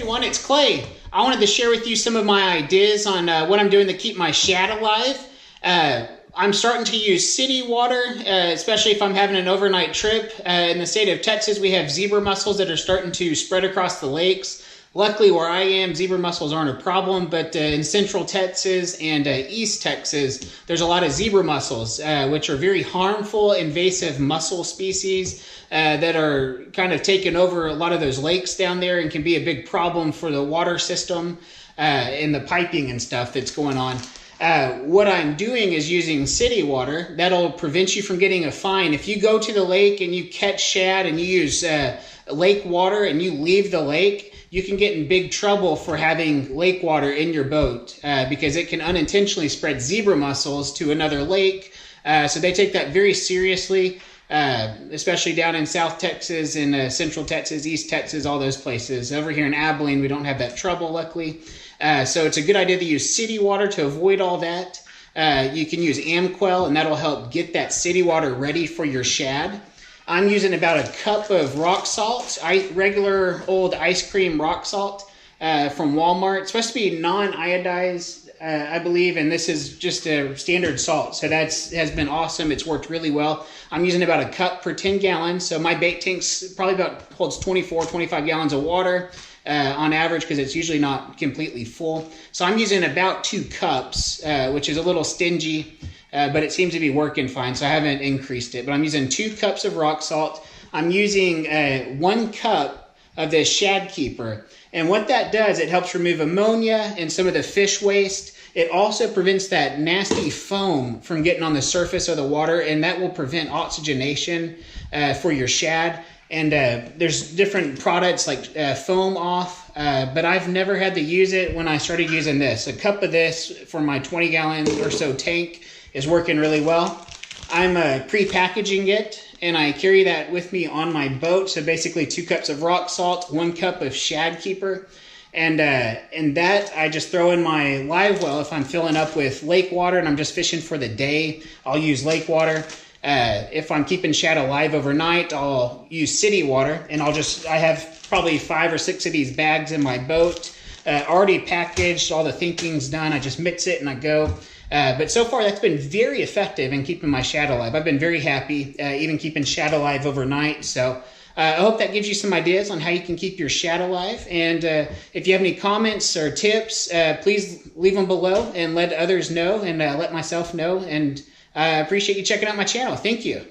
everyone, it's Clay. I wanted to share with you some of my ideas on what I'm doing to keep my shad alive. I'm starting to use city water, especially if I'm having an overnight trip. In the state of Texas, we have zebra mussels that are starting to spread across the lakes. Luckily, where I am, zebra mussels aren't a problem, but in central Texas and east Texas, there's a lot of zebra mussels, which are very harmful, invasive mussel species that are kind of taking over a lot of those lakes down there and can be a big problem for the water system and the piping and stuff that's going on. What I'm doing is using city water. That'll prevent you from getting a fine. If you go to the lake and you catch shad and you use lake water and you leave the lake, you can get in big trouble for having lake water in your boat because it can unintentionally spread zebra mussels to another lake. So they take that very seriously, especially down in South Texas and Central Texas, East Texas, all those places. Over here in Abilene, we don't have that trouble, luckily. So it's a good idea to use city water to avoid all that. You can use Amquel, and that'll help get that city water ready for your shad. I'm using about a cup of rock salt, regular old ice cream rock salt from Walmart. It's supposed to be non-iodized, I believe, and this is just a standard salt. So that has been awesome. It's worked really well. I'm using about a cup per 10 gallons. So my bait tank's probably holds 25 gallons of water on average because it's usually not completely full. So I'm using about 2 cups, which is a little stingy. But it seems to be working fine, so I haven't increased it. But I'm using 2 cups of rock salt. I'm using 1 cup of this Shad Keeper. And what that does, it helps remove ammonia and some of the fish waste. It also prevents that nasty foam from getting on the surface of the water, and that will prevent oxygenation for your shad. And there's different products like Foam Off, but I've never had to use it when I started using this. A cup of this for my 20-gallon or so tank is working really well. I'm pre-packaging it, and I carry that with me on my boat. So basically 2 cups of rock salt, 1 cup of Shad Keeper, and that I just throw in my live well if I'm filling up with lake water and I'm just fishing for the day. I'll use lake water. If I'm keeping shad alive overnight, I'll use city water, and I have probably 5 or 6 of these bags in my boat, already packaged, all the thinking's done. I just mix it and I go. But so far, that's been very effective in keeping my shad alive. I've been very happy, even keeping shad alive overnight. So I hope that gives you some ideas on how you can keep your shad alive. And if you have any comments or tips, please leave them below and let others know and let myself know. And I appreciate you checking out my channel. Thank you.